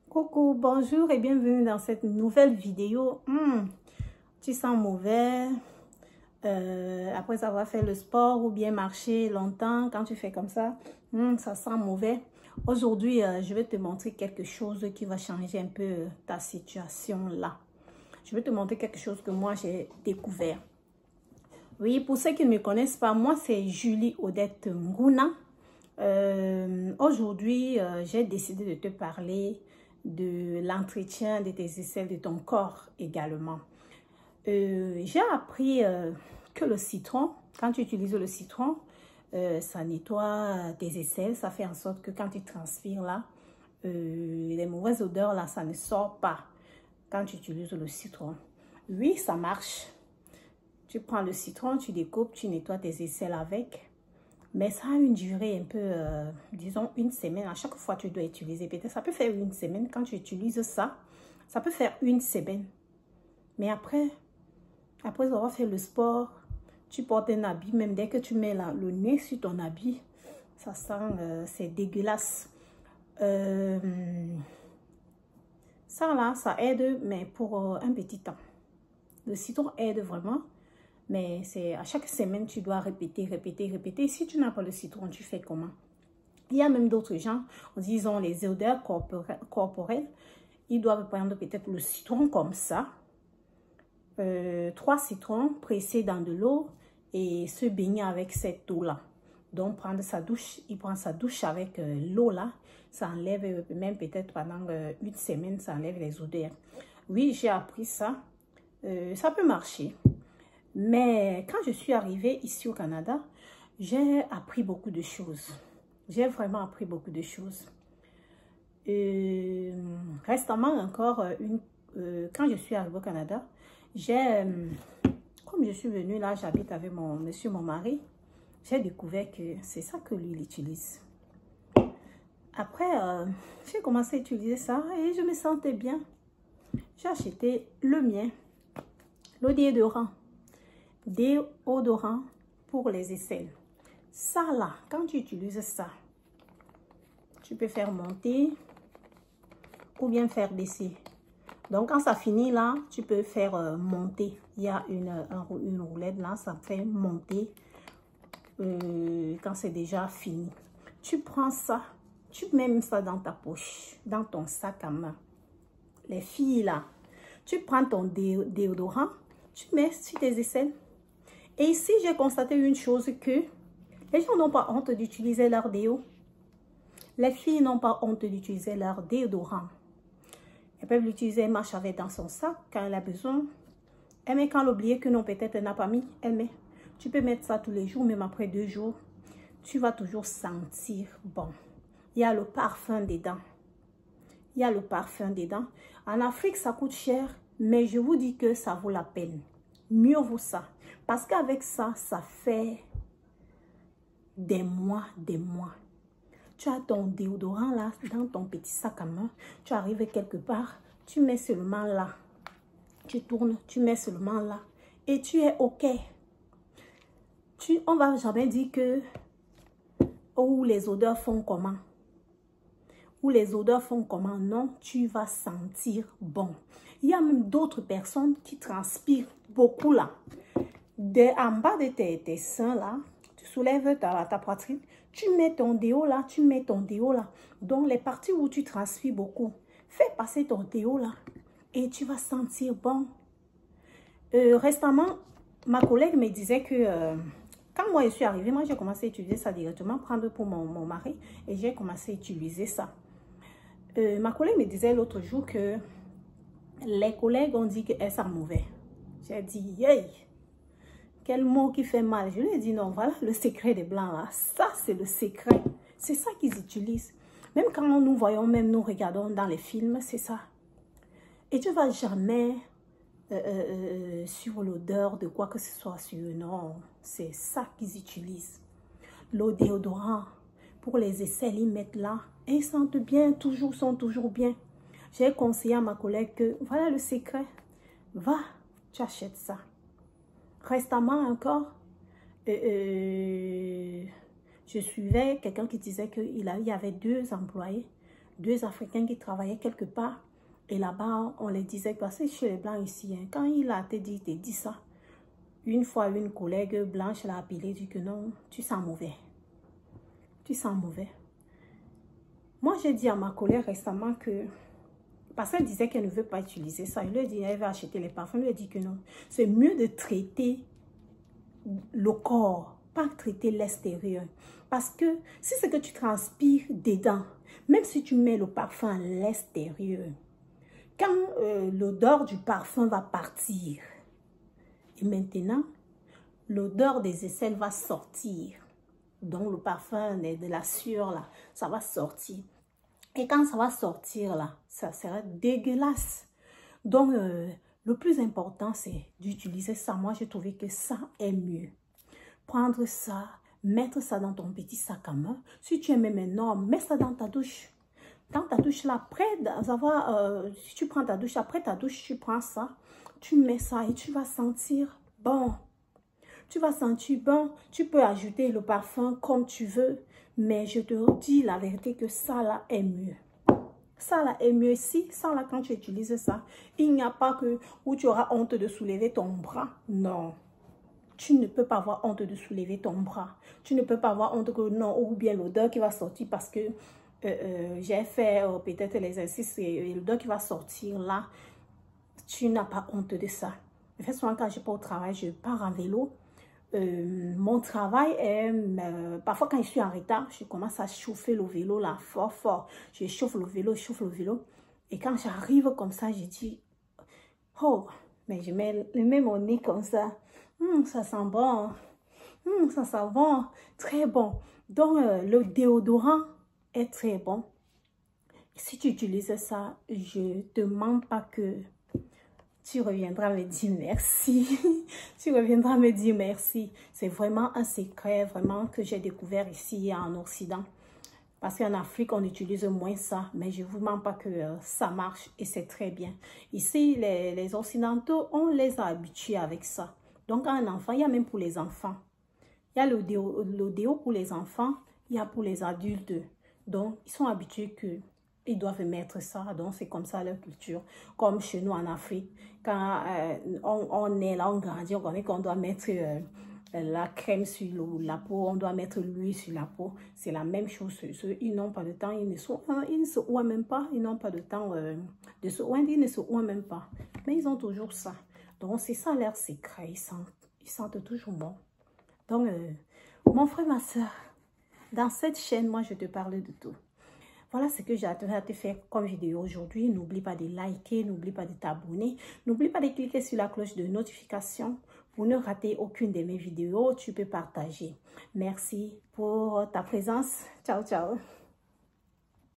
Coucou, bonjour et bienvenue dans cette nouvelle vidéo. Tu sens mauvais après avoir fait le sport ou bien marché longtemps. Quand tu fais comme ça, ça sent mauvais. Aujourd'hui, je vais te montrer quelque chose qui va changer un peu ta situation là. Je vais te montrer quelque chose que moi j'ai découvert. Oui, pour ceux qui ne me connaissent pas, moi c'est Julie Odette Ngouna. Aujourd'hui, j'ai décidé de te parler de l'entretien de tes aisselles, de ton corps également. J'ai appris que le citron, quand tu utilises le citron, ça nettoie tes aisselles, ça fait en sorte que quand tu transpires là, les mauvaises odeurs là, ça ne sort pas quand tu utilises le citron. Oui, ça marche. Tu prends le citron, tu découpes, tu nettoies tes aisselles avec. Mais ça a une durée un peu, disons, une semaine. À chaque fois, tu dois utiliser. Peut-être ça peut faire une semaine. Quand tu utilises ça, ça peut faire une semaine. Mais après avoir fait le sport, tu portes un habit. Même dès que tu mets le nez sur ton habit, ça sent, c'est dégueulasse. Ça là, ça aide, mais pour un petit temps. Le citron aide vraiment. Mais c'est à chaque semaine, tu dois répéter. Si tu n'as pas le citron, tu fais comment? Il y a même d'autres gens, disons les odeurs corporelles. Ils doivent prendre peut-être le citron comme ça. 3 citrons pressés dans de l'eau et se baigner avec cette eau-là. Donc, prendre sa douche, il prend sa douche avec l'eau là. Ça enlève, même peut-être pendant une semaine, ça enlève les odeurs. Oui, j'ai appris ça. Ça peut marcher. Mais quand je suis arrivée ici au Canada, j'ai appris beaucoup de choses. J'ai vraiment appris beaucoup de choses. Récemment encore, quand je suis arrivée au Canada, comme je suis venue là, j'habite avec mon mari, j'ai découvert que c'est ça que lui, il utilise. Après, j'ai commencé à utiliser ça et je me sentais bien. J'ai acheté le mien, l'eau déodorant. Déodorant pour les aisselles. Ça là, quand tu utilises ça, tu peux faire monter ou bien faire baisser. Donc quand ça finit là, tu peux faire monter. Il y a une roulette là, ça fait monter quand c'est déjà fini. Tu prends ça, tu mets ça dans ta poche, dans ton sac à main. Les filles là, tu prends ton déodorant, tu mets sur tes aisselles. Et ici, j'ai constaté une chose que les gens n'ont pas honte d'utiliser leur déo. Les filles n'ont pas honte d'utiliser leur déodorant. Elles peuvent l'utiliser, elle marche avec dans son sac quand elle a besoin. Elle met quand elle oublie que non, peut-être elle n'a pas mis, elle met. Tu peux mettre ça tous les jours, même après 2 jours. Tu vas toujours sentir bon. Il y a le parfum dedans. Il y a le parfum dedans. En Afrique, ça coûte cher, mais je vous dis que ça vaut la peine. Mieux vaut ça. Parce qu'avec ça, ça fait des mois. Tu as ton déodorant là, dans ton petit sac à main. Tu arrives quelque part, tu mets seulement là. Tu tournes, tu mets seulement là. Et tu es OK. On ne va jamais dire que les odeurs font comment. Ou les odeurs font comment. Non, tu vas sentir bon. Il y a même d'autres personnes qui transpirent beaucoup là. En bas de tes seins là, tu soulèves ta poitrine, tu mets ton déo là, Donc les parties où tu transpires beaucoup, fais passer ton déo là et tu vas sentir bon. Récemment, ma collègue me disait que quand moi je suis arrivée, moi j'ai commencé à utiliser ça directement, prendre pour mon mari et j'ai commencé à utiliser ça. Ma collègue me disait l'autre jour que les collègues ont dit qu'elle sent mauvais. J'ai dit, hey! Quel mot qui fait mal. Je lui ai dit non, voilà le secret des blancs là. Ça, c'est le secret. C'est ça qu'ils utilisent. Même quand nous voyons, même nous regardons dans les films, c'est ça. Et tu ne vas jamais sur l'odeur de quoi que ce soit sur eux. Non, c'est ça qu'ils utilisent. L'eau déodorant pour les aisselles, ils mettent là. Et ils sentent bien, sont toujours bien. J'ai conseillé à ma collègue que voilà le secret. Va, tu achètes ça. Récemment encore, je suivais quelqu'un qui disait qu'il y avait 2 employés. 2 Africains qui travaillaient quelque part. Et là-bas, on les disait, parce que chez les Blancs ici, hein, quand il a te dit ça, une fois, une collègue blanche l'a appelé, dit que non, tu sens mauvais. Tu sens mauvais. Moi, j'ai dit à ma collègue récemment que, parce qu'elle disait qu'elle ne veut pas utiliser ça, elle lui a dit, elle va acheter les parfums, elle lui a dit que non. C'est mieux de traiter le corps, pas traiter l'extérieur. Parce que si c'est que tu transpires dedans, même si tu mets le parfum à l'extérieur, quand l'odeur du parfum va partir, et maintenant, l'odeur des aisselles va sortir. Donc, le parfum de la sueur, là, ça va sortir. Et quand ça va sortir, là, ça sera dégueulasse. Donc, le plus important, c'est d'utiliser ça. Moi, j'ai trouvé que ça est mieux. Prendre ça, mettre ça dans ton petit sac à main. Si tu es même énorme, mets ça dans ta douche. Dans ta douche, là, après d'avoir, si tu prends ta douche, après ta douche, tu prends ça, tu mets ça et tu vas sentir bon. Tu vas sentir bon. Tu peux ajouter le parfum comme tu veux, mais je te dis la vérité que ça, là, est mieux. Ça, là, est mieux. Si, ça, là, quand tu utilises ça, il n'y a pas que où tu auras honte de soulever ton bras. Non. Tu ne peux pas avoir honte de soulever ton bras. Tu ne peux pas avoir honte que non, ou bien l'odeur qui va sortir parce que j'ai fait peut-être l'exercice et l'odeur qui va sortir là, tu n'as pas honte de ça. En fait, souvent quand je pars au travail, je pars en vélo. Mon travail est, parfois quand je suis en retard, je commence à chauffer le vélo là, fort, fort. Je chauffe le vélo, je chauffe le vélo. Et quand j'arrive comme ça, je dis, oh, mais je mets mon nez comme ça. Ça sent bon. Ça sent bon. Très bon. Donc, le déodorant est très bon. Si tu utilises ça, je ne te demande pas que tu reviendras me dire merci. Tu reviendras me dire merci. C'est vraiment un secret, vraiment, que j'ai découvert ici en Occident. Parce qu'en Afrique, on utilise moins ça. Mais je ne vous mens pas que ça marche et c'est très bien. Ici, les Occidentaux, on les a habitués avec ça. Donc, un enfant, il y a même pour les enfants. Il y a le déo pour les enfants, il y a pour les adultes. Donc, ils sont habitués qu'ils doivent mettre ça. Donc, c'est comme ça leur culture. Comme chez nous en Afrique, quand on est là, on grandit, on connaît qu'on doit mettre la crème sur la peau, on doit mettre l'huile sur la peau. C'est la même chose. Ils n'ont pas de temps, ils ne se ouent même pas. Ils n'ont pas de temps de se ouer, ils ne se ouent même pas. Mais ils ont toujours ça. Donc, c'est ça leur secret. Ils sentent toujours bon. Donc, mon frère, ma soeur, dans cette chaîne, moi, je te parle de tout. Voilà ce que j'ai à te faire comme vidéo aujourd'hui. N'oublie pas de liker, n'oublie pas de t'abonner. N'oublie pas de cliquer sur la cloche de notification pour ne rater aucune de mes vidéos. Tu peux partager. Merci pour ta présence. Ciao, ciao.